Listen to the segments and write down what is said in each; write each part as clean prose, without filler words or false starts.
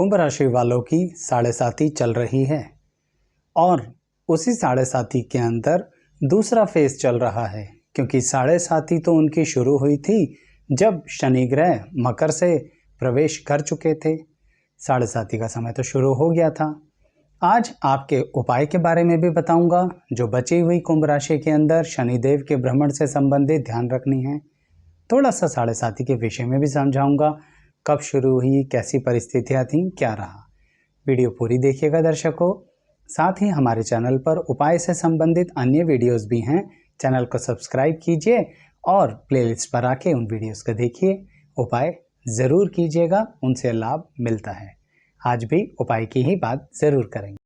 कुंभ राशि वालों की साढ़े साती चल रही है और उसी साढ़े साती के अंदर दूसरा फेज चल रहा है, क्योंकि साढ़े साती तो उनकी शुरू हुई थी जब शनि ग्रह मकर से प्रवेश कर चुके थे। साढ़े साती का समय तो शुरू हो गया था। आज आपके उपाय के बारे में भी बताऊंगा जो बची हुई कुंभ राशि के अंदर शनिदेव के भ्रमण से संबंधित ध्यान रखनी है। थोड़ा सा साढ़े साती के विषय में भी समझाऊंगा, कब शुरू हुई, कैसी परिस्थितियां थीं, क्या रहा। वीडियो पूरी देखिएगा दर्शकों। साथ ही हमारे चैनल पर उपाय से संबंधित अन्य वीडियोस भी हैं, चैनल को सब्सक्राइब कीजिए और प्लेलिस्ट पर आके उन वीडियोस को देखिए। उपाय ज़रूर कीजिएगा, उनसे लाभ मिलता है। आज भी उपाय की ही बात ज़रूर करेंगे।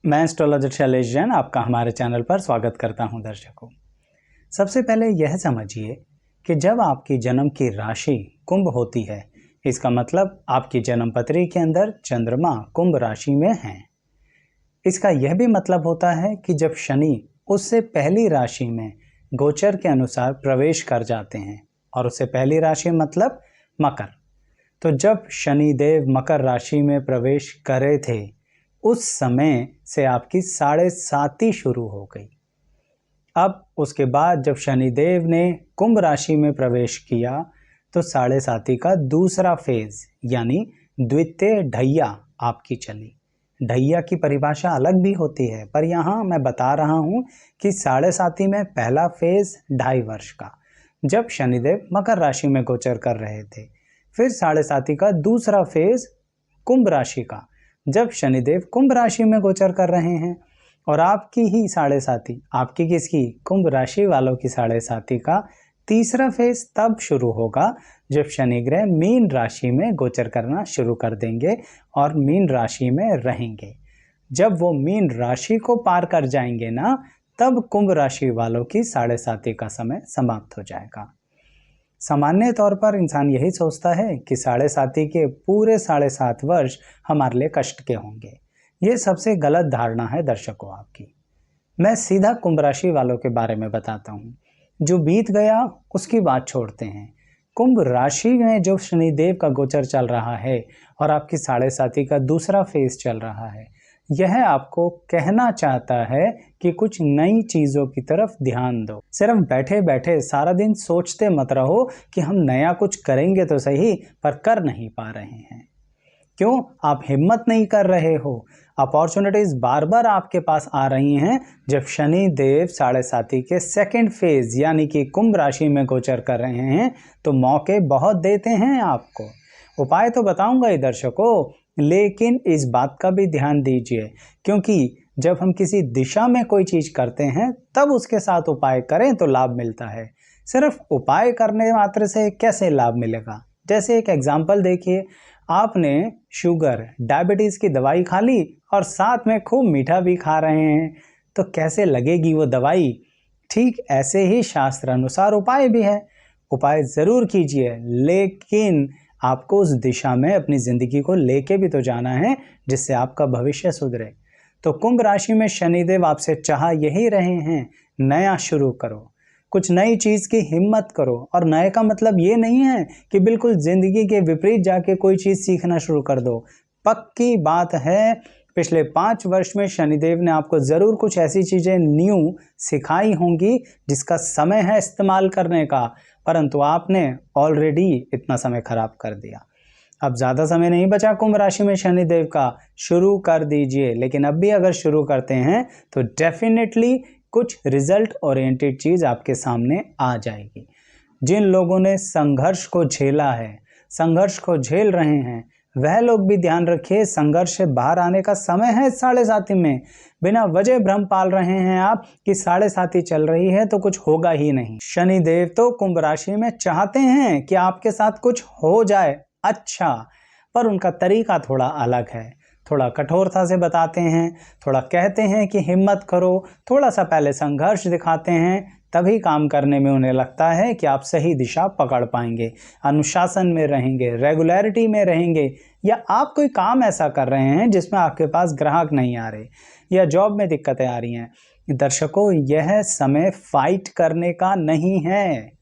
मैं एस्ट्रोलॉजर शैलेश जैन आपका हमारे चैनल पर स्वागत करता हूं दर्शकों। सबसे पहले यह समझिए कि जब आपकी जन्म की राशि कुंभ होती है, इसका मतलब आपकी जन्म पत्री के अंदर चंद्रमा कुंभ राशि में है। इसका यह भी मतलब होता है कि जब शनि उससे पहली राशि में गोचर के अनुसार प्रवेश कर जाते हैं, और उससे पहली राशि मतलब मकर। तो जब शनि देव मकर राशि में प्रवेश करे थे, उस समय से आपकी साढ़े साती शुरू हो गई। अब उसके बाद जब शनिदेव ने कुंभ राशि में प्रवेश किया तो साढ़े साती का दूसरा फेज यानी द्वितीय ढैया आपकी चली। ढैया की परिभाषा अलग भी होती है, पर यहाँ मैं बता रहा हूँ कि साढ़े साती में पहला फेज 2.5 वर्ष का, जब शनिदेव मकर राशि में गोचर कर रहे थे। फिर साढ़े साती का दूसरा फेज कुंभ राशि का, जब शनिदेव कुंभ राशि में गोचर कर रहे हैं। और आपकी ही साढ़े साती, आपकी किसकी, कुंभ राशि वालों की साढ़े साती का तीसरा फेज तब शुरू होगा जब शनि ग्रह मीन राशि में गोचर करना शुरू कर देंगे और मीन राशि में रहेंगे। जब वो मीन राशि को पार कर जाएंगे ना, तब कुंभ राशि वालों की साढ़े साती का समय समाप्त हो जाएगा। सामान्य तौर पर इंसान यही सोचता है कि साढ़े साती के पूरे 7.5 वर्ष हमारे लिए कष्ट के होंगे। ये सबसे गलत धारणा है दर्शकों आपकी। मैं सीधा कुंभ राशि वालों के बारे में बताता हूँ। जो बीत गया उसकी बात छोड़ते हैं। कुंभ राशि में जो शनिदेव का गोचर चल रहा है और आपकी साढ़े साती का दूसरा फेज चल रहा है, यह आपको कहना चाहता है कि कुछ नई चीज़ों की तरफ ध्यान दो। सिर्फ बैठे बैठे सारा दिन सोचते मत रहो कि हम नया कुछ करेंगे तो सही, पर कर नहीं पा रहे हैं। क्यों? आप हिम्मत नहीं कर रहे हो। अपॉर्चुनिटीज बार बार आपके पास आ रही हैं। जब शनि देव साढ़े साती के सेकंड फेज यानी कि कुंभ राशि में गोचर कर रहे हैं तो मौके बहुत देते हैं आपको। उपाय तो बताऊंगा ही दर्शकों, लेकिन इस बात का भी ध्यान दीजिए, क्योंकि जब हम किसी दिशा में कोई चीज करते हैं तब उसके साथ उपाय करें तो लाभ मिलता है। सिर्फ उपाय करने मात्र से कैसे लाभ मिलेगा? जैसे एक एग्जाम्पल देखिए, आपने शुगर, डायबिटीज की दवाई खा ली और साथ में खूब मीठा भी खा रहे हैं, तो कैसे लगेगी वो दवाई? ठीक ऐसे ही शास्त्र अनुसार उपाय भी है। उपाय जरूर कीजिए, लेकिन आपको उस दिशा में अपनी जिंदगी को लेके भी तो जाना है जिससे आपका भविष्य सुधरे। तो कुंभ राशि में शनिदेव आपसे चाह यही रहे हैं, नया शुरू करो, कुछ नई चीज की हिम्मत करो। और नए का मतलब ये नहीं है कि बिल्कुल जिंदगी के विपरीत जाके कोई चीज सीखना शुरू कर दो। पक्की बात है, पिछले 5 वर्ष में शनिदेव ने आपको जरूर कुछ ऐसी चीजें न्यू सिखाई होंगी जिसका समय है इस्तेमाल करने का, परंतु आपने ऑलरेडी इतना समय खराब कर दिया। अब ज़्यादा समय नहीं बचा कुंभ राशि में शनिदेव का, शुरू कर दीजिए। लेकिन अब भी अगर शुरू करते हैं तो डेफिनेटली कुछ रिजल्ट ओरिएंटेड चीज़ आपके सामने आ जाएगी। जिन लोगों ने संघर्ष को झेला है, संघर्ष को झेल रहे हैं, वह लोग भी ध्यान रखिए, संघर्ष से बाहर आने का समय है साढ़े साती में। बिना वजह भ्रम पाल रहे हैं आप कि साढ़े साती चल रही है तो कुछ होगा ही नहीं। शनिदेव तो कुंभ राशि में चाहते हैं कि आपके साथ कुछ हो जाए अच्छा, पर उनका तरीका थोड़ा अलग है। थोड़ा कठोरता से बताते हैं, थोड़ा कहते हैं कि हिम्मत करो, थोड़ा सा पहले संघर्ष दिखाते हैं, तभी काम करने में उन्हें लगता है कि आप सही दिशा पकड़ पाएंगे, अनुशासन में रहेंगे, रेगुलरिटी में रहेंगे। या आप कोई काम ऐसा कर रहे हैं जिसमें आपके पास ग्राहक नहीं आ रहे या जॉब में दिक्कतें आ रही हैं। दर्शकों, यह समय फाइट करने का नहीं है।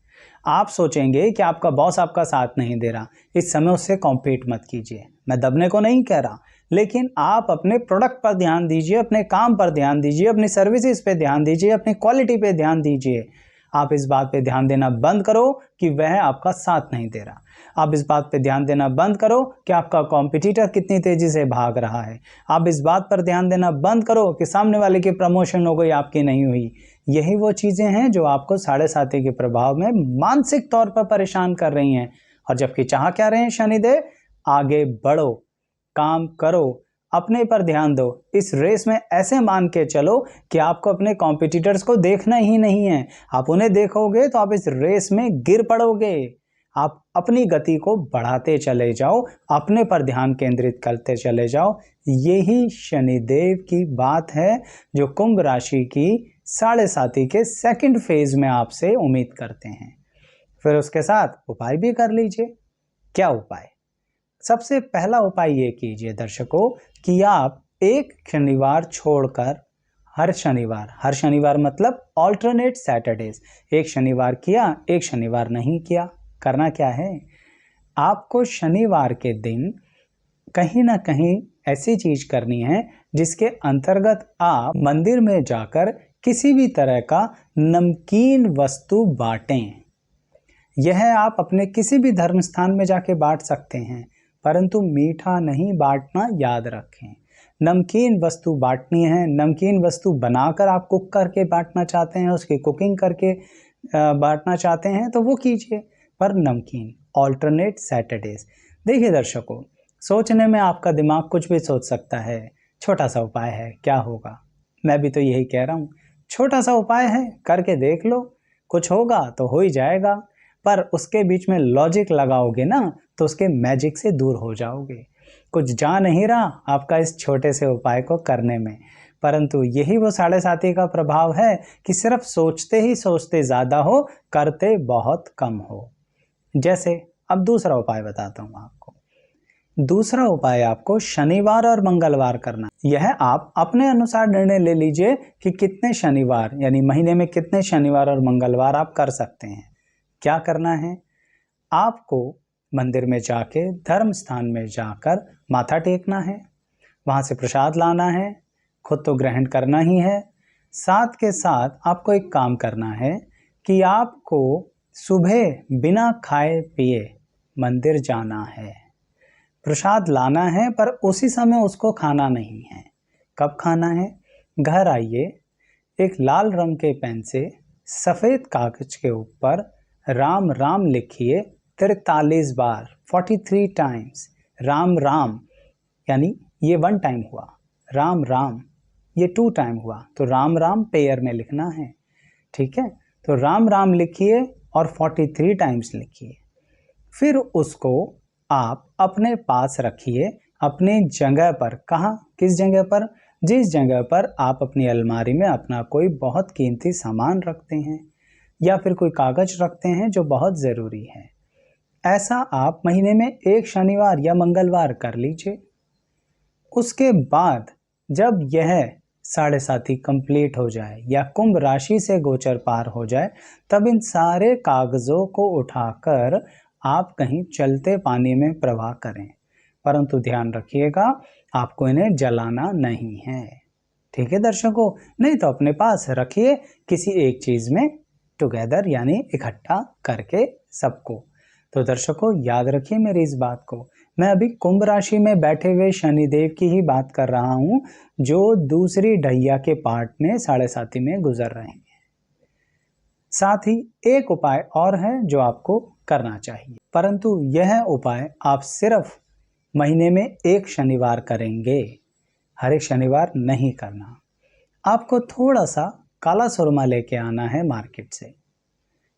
आप सोचेंगे कि आपका बॉस आपका साथ नहीं दे रहा, इस समय उससे कॉम्पीट मत कीजिए। मैं दबने को नहीं कह रहा, लेकिन आप अपने प्रोडक्ट पर ध्यान दीजिए, अपने काम पर ध्यान दीजिए, अपनी सर्विसेज पे ध्यान दीजिए, अपनी क्वालिटी पे ध्यान दीजिए। आप इस बात पे ध्यान देना बंद करो कि वह आपका साथ नहीं दे रहा। आप इस बात पे ध्यान देना बंद करो कि आपका कॉम्पिटिटर कितनी तेजी से भाग रहा है। आप इस बात पर ध्यान देना बंद करो कि सामने वाले की प्रमोशन हो गई, आपकी नहीं हुई। यही वो चीजें हैं जो आपको 7.5 के प्रभाव में मानसिक तौर पर परेशान कर रही हैं। और जबकि चाह क्या रहे हैं शनिदेव? आगे बढ़ो, काम करो, अपने पर ध्यान दो। इस रेस में ऐसे मान के चलो कि आपको अपने कॉम्पिटिटर्स को देखना ही नहीं है। आप उन्हें देखोगे तो आप इस रेस में गिर पड़ोगे। आप अपनी गति को बढ़ाते चले जाओ, अपने पर ध्यान केंद्रित करते चले जाओ। यही शनिदेव की बात है जो कुंभ राशि की 7.5 के सेकंड फेज में आपसे उम्मीद करते हैं। फिर उसके साथ उपाय भी कर लीजिए। क्या उपाय? सबसे पहला उपाय ये कीजिए दर्शकों कि आप एक शनिवार छोड़कर हर शनिवार मतलब ऑल्टरनेट सैटरडेज, एक शनिवार किया एक शनिवार नहीं किया। करना क्या है? आपको शनिवार के दिन कहीं ना कहीं ऐसी चीज करनी है जिसके अंतर्गत आप मंदिर में जाकर किसी भी तरह का नमकीन वस्तु बांटें। यह आप अपने किसी भी धर्म स्थान में जाके बांट सकते हैं, परंतु मीठा नहीं बांटना याद रखें। नमकीन वस्तु बांटनी है। नमकीन वस्तु बनाकर आप कुक करके बांटना चाहते हैं, उसकी कुकिंग करके बांटना चाहते हैं तो वो कीजिए, पर नमकीन ऑल्टरनेट सैटरडेज। देखिए दर्शकों, सोचने में आपका दिमाग कुछ भी सोच सकता है। छोटा सा उपाय है, क्या होगा? मैं भी तो यही कह रहा हूँ, छोटा सा उपाय है, करके देख लो, कुछ होगा तो हो ही जाएगा। पर उसके बीच में लॉजिक लगाओगे ना तो उसके मैजिक से दूर हो जाओगे। कुछ जा नहीं रहा आपका इस छोटे से उपाय को करने में, परंतु यही वो 7.5 का प्रभाव है कि सिर्फ सोचते ही सोचते ज़्यादा हो, करते बहुत कम हो। जैसे अब दूसरा उपाय बताता हूँ आपको। दूसरा उपाय आपको शनिवार और मंगलवार करना। यह आप अपने अनुसार निर्णय ले लीजिए कि कितने शनिवार, यानी महीने में कितने शनिवार और मंगलवार आप कर सकते हैं। क्या करना है? आपको मंदिर में जाके, धर्म स्थान में जाकर माथा टेकना है, वहां से प्रसाद लाना है, खुद तो ग्रहण करना ही है। साथ के साथ आपको एक काम करना है कि आपको सुबह बिना खाए पिए मंदिर जाना है, प्रसाद लाना है, पर उसी समय उसको खाना नहीं है। कब खाना है? घर आइए, एक लाल रंग के पेन से सफ़ेद कागज के ऊपर राम राम लिखिए 43 बार, 43 टाइम्स। राम राम यानी ये 1 टाइम हुआ, राम राम ये 2 टाइम हुआ, तो राम राम पेयर में लिखना है। ठीक है, तो राम राम लिखिए और 43 टाइम्स लिखिए। फिर उसको आप अपने पास रखिए, अपनी जगह पर। कहाँ? किस जगह पर? जिस जगह पर आप अपनी अलमारी में अपना कोई बहुत कीमती सामान रखते हैं या फिर कोई कागज रखते हैं जो बहुत ज़रूरी है। ऐसा आप महीने में एक शनिवार या मंगलवार कर लीजिए। उसके बाद जब यह 7.5 कंप्लीट हो जाए या कुंभ राशि से गोचर पार हो जाए, तब इन सारे कागजों को उठाकर आप कहीं चलते पानी में प्रवाह करें, परंतु ध्यान रखिएगा आपको इन्हें जलाना नहीं है। ठीक है दर्शकों? नहीं तो अपने पास रखिए किसी एक चीज़ में टुगेदर, यानी इकट्ठा करके सबको। तो दर्शकों याद रखिए मेरी इस बात को। मैं अभी कुंभ राशि में बैठे हुए शनिदेव की ही बात कर रहा हूँ जो दूसरी ढैया के पार्ट में 7.5 में गुजर रहे हैं। साथ ही एक उपाय और है जो आपको करना चाहिए, परंतु यह उपाय आप सिर्फ महीने में एक शनिवार करेंगे, हर एक शनिवार नहीं करना। आपको थोड़ा सा काला सुरमा लेके आना है मार्केट से।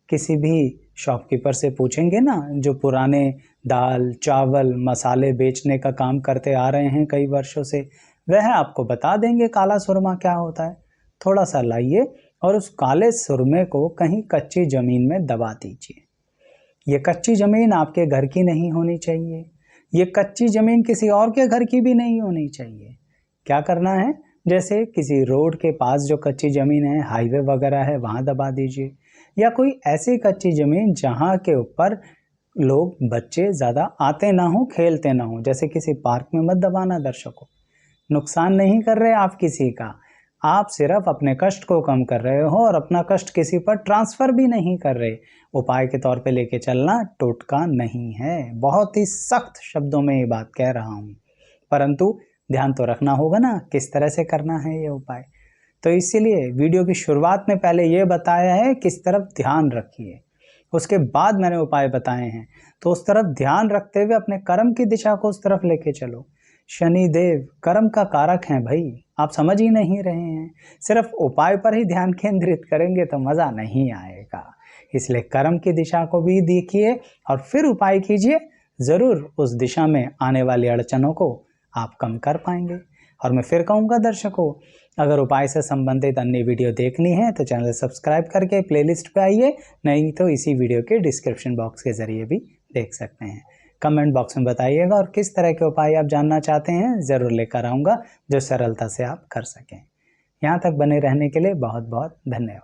किसी भी शॉपकीपर से पूछेंगे ना, जो पुराने दाल चावल मसाले बेचने का काम करते आ रहे हैं कई वर्षों से, वह आपको बता देंगे काला सुरमा क्या होता है। थोड़ा सा लाइए और उस काले सुरमे को कहीं कच्ची ज़मीन में दबा दीजिए। ये कच्ची ज़मीन आपके घर की नहीं होनी चाहिए, ये कच्ची ज़मीन किसी और के घर की भी नहीं होनी चाहिए। क्या करना है? जैसे किसी रोड के पास जो कच्ची ज़मीन है, हाईवे वगैरह है, वहाँ दबा दीजिए, या कोई ऐसी कच्ची ज़मीन जहाँ के ऊपर लोग बच्चे ज़्यादा आते ना हो, खेलते ना हो, जैसे किसी पार्क में मत दबाना दर्शकों। नुकसान नहीं कर रहे आप किसी का, आप सिर्फ अपने कष्ट को कम कर रहे हो और अपना कष्ट किसी पर ट्रांसफ़र भी नहीं कर रहे। उपाय के तौर पे लेके चलना टोटका नहीं है। बहुत ही सख्त शब्दों में ये बात कह रहा हूँ, परंतु ध्यान तो रखना होगा ना किस तरह से करना है ये उपाय। तो इसीलिए वीडियो की शुरुआत में पहले ये बताया है किस तरफ ध्यान रखिए, उसके बाद मैंने उपाय बताए हैं। तो उस तरफ ध्यान रखते हुए अपने कर्म की दिशा को उस तरफ लेके चलो। शनिदेव कर्म का कारक हैं भाई, आप समझ ही नहीं रहे हैं। सिर्फ उपाय पर ही ध्यान केंद्रित करेंगे तो मज़ा नहीं आएगा। इसलिए कर्म की दिशा को भी देखिए और फिर उपाय कीजिए, ज़रूर उस दिशा में आने वाली अड़चनों को आप कम कर पाएंगे। और मैं फिर कहूँगा दर्शकों, अगर उपाय से संबंधित अन्य वीडियो देखनी है तो चैनल सब्सक्राइब करके प्लेलिस्ट पे आइए, नहीं तो इसी वीडियो के डिस्क्रिप्शन बॉक्स के ज़रिए भी देख सकते हैं। कमेंट बॉक्स में बताइएगा और किस तरह के उपाय आप जानना चाहते हैं, ज़रूर लेकर आऊँगा जो सरलता से आप कर सकें। यहाँ तक बने रहने के लिए बहुत बहुत धन्यवाद।